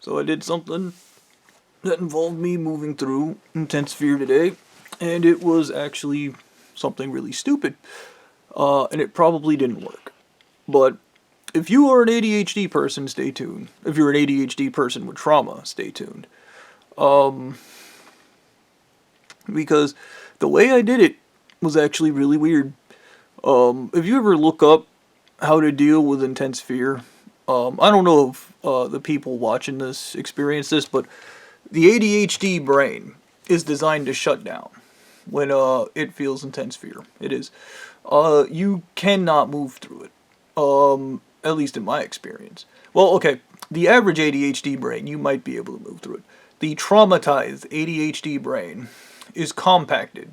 So I did something that involved me moving through intense fear today, and it was actually something really stupid. And it probably didn't work. But if you are an ADHD person, stay tuned. If you're an ADHD person with trauma, stay tuned. Because the way I did it was actually really weird. If you ever look up how to deal with intense fear, I don't know if the people watching this experience this, but the ADHD brain is designed to shut down when it feels intense fear. It is. You cannot move through it. At least in my experience. Well, okay, the average ADHD brain, you might be able to move through it. The traumatized ADHD brain is compacted.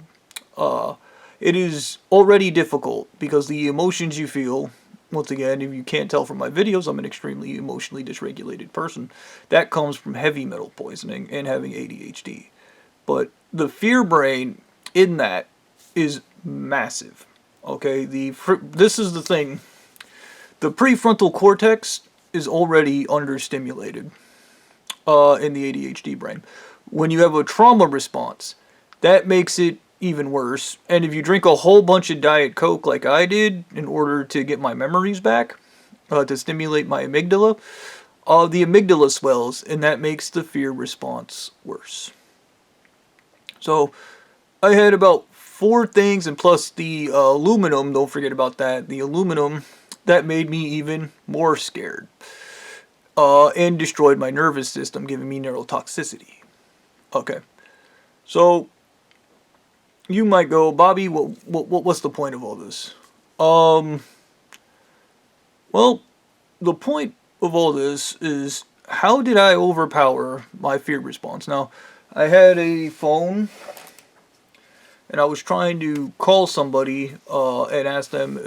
It is already difficult because the emotions you feel, once again, if you can't tell from my videos, I'm an extremely emotionally dysregulated person. That comes from heavy metal poisoning and having ADHD. But the fear brain in that is massive. Okay, this is the thing. The prefrontal cortex is already understimulated in the ADHD brain. When you have a trauma response, that makes it even worse. And if you drink a whole bunch of Diet Coke like I did in order to get my memories back, to stimulate my amygdala, the amygdala swells, and that makes the fear response worse. So I had about 4 things, and plus the aluminum, don't forget about that, the aluminum, that made me even more scared. And destroyed my nervous system, giving me neurotoxicity. Okay. So, you might go, Bobby, what's the point of all this? Well, the point of all this is, how did I overpower my fear response? Now, I had a phone, and I was trying to call somebody and ask them,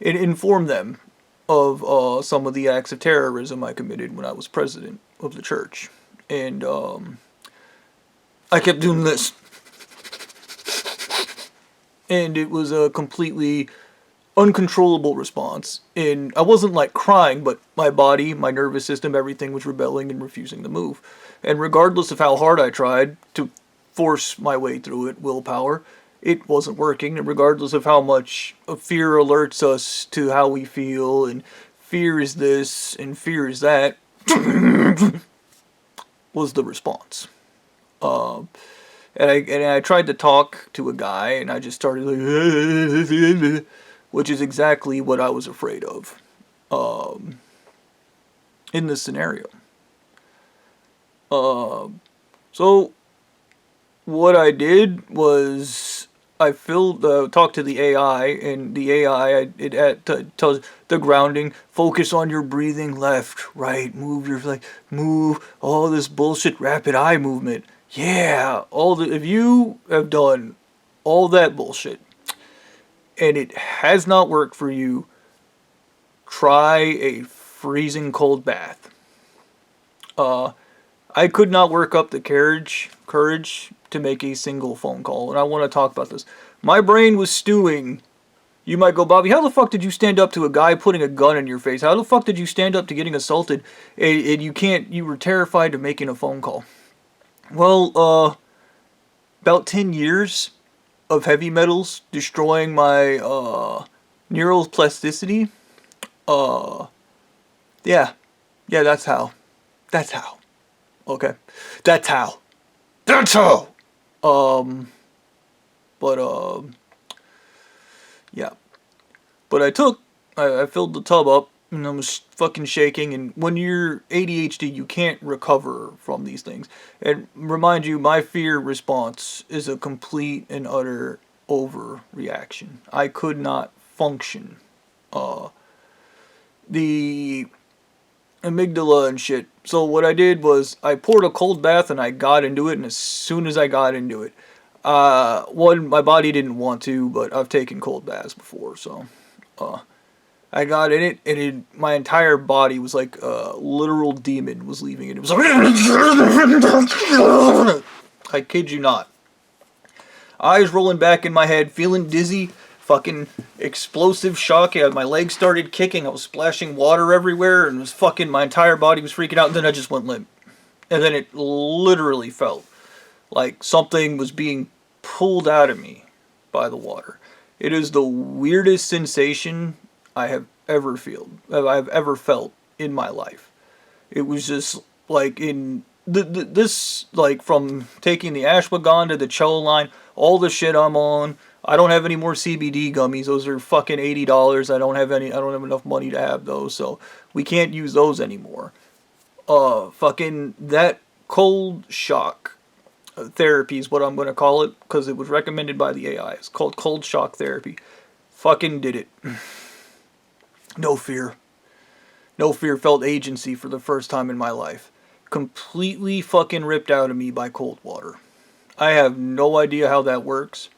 and inform them of some of the acts of terrorism I committed when I was president of the church. And I kept doing this. And it was a completely uncontrollable response. And I wasn't like crying, but my body, my nervous system, everything was rebelling and refusing to move. And regardless of how hard I tried to force my way through it, willpower, it wasn't working. And regardless of how much fear alerts us to how we feel, and fear is this and fear is that, was the response. And I tried to talk to a guy, and I just started like, which is exactly what I was afraid of in this scenario. So what I did was I talked to the AI, and the AI, it tells the grounding, focus on your breathing, left, right, move, all this bullshit rapid eye movement. Yeah, if you have done all that bullshit, and it has not worked for you, try a freezing cold bath. I could not work up the courage to make a single phone call, and I want to talk about this. My brain was stewing. You might go, Bobby, how the fuck did you stand up to a guy putting a gun in your face? How the fuck did you stand up to getting assaulted, and you were terrified of making a phone call? Well, about 10 years of heavy metals destroying my neural plasticity. Yeah, that's how. Okay, that's how. Yeah. But I filled the tub up, and I was fucking shaking, and when you're ADHD, you can't recover from these things. And remind you, my fear response is a complete and utter overreaction. I could not function. The amygdala and shit. So what I did was I poured a cold bath and I got into it, and as soon as I got into it, my body didn't want to, but I've taken cold baths before, so I got in it, and my entire body was like a literal demon was leaving it. It was like, I kid you not. Eyes rolling back in my head, feeling dizzy, fucking explosive shock. My legs started kicking. I was splashing water everywhere, and it was fucking, my entire body was freaking out. And then I just went limp. And then it literally felt like something was being pulled out of me by the water. It is the weirdest sensation I've ever felt in my life. It was just like this, like from taking the ashwagandha, the Choline, all the shit I'm on. I don't have any more CBD gummies. Those are fucking $80. I don't have enough money to have those, so we can't use those anymore. Fucking that cold shock therapy is what I'm going to call it, because it was recommended by the AI. It's called cold shock therapy. Fucking did it. No fear. No fear, felt agency for the first time in my life. Completely fucking ripped out of me by cold water. I have no idea how that works.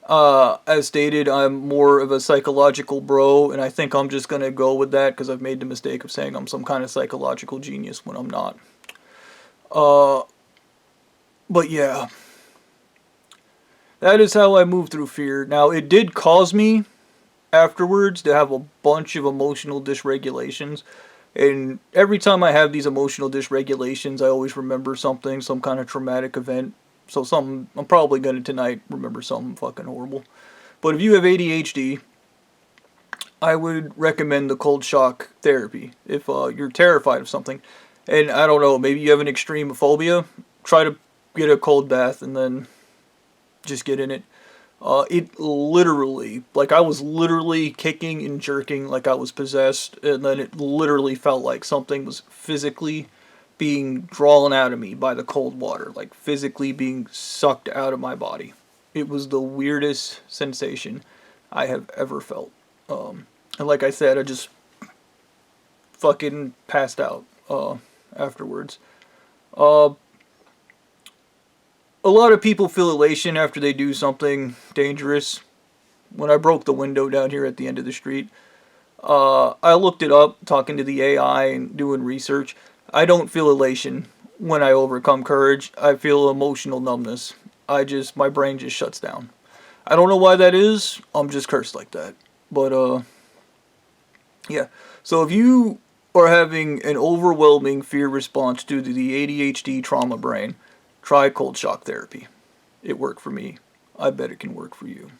As stated, I'm more of a psychological bro, and I think I'm just going to go with that because I've made the mistake of saying I'm some kind of psychological genius when I'm not. But yeah. That is how I move through fear. Now, it did cause me afterwards to have a bunch of emotional dysregulations. And every time I have these emotional dysregulations, I always remember something, some kind of traumatic event. So I'm probably going to tonight remember something fucking horrible. But if you have ADHD, I would recommend the cold shock therapy. If you're terrified of something, and I don't know, maybe you have an extreme phobia, try to get a cold bath and then just get in it. It literally, like I was literally kicking and jerking like I was possessed, and then it literally felt like something was physically being drawn out of me by the cold water, like physically being sucked out of my body. It was the weirdest sensation I have ever felt. And like I said, I just fucking passed out afterwards. A lot of people feel elation after they do something dangerous. When I broke the window down here at the end of the street, I looked it up, talking to the AI and doing research. I don't feel elation when I overcome courage. I feel emotional numbness. My brain just shuts down. I don't know why that is. I'm just cursed like that. But, yeah. So if you are having an overwhelming fear response due to the ADHD trauma brain, try cold shock therapy. It worked for me. I bet it can work for you.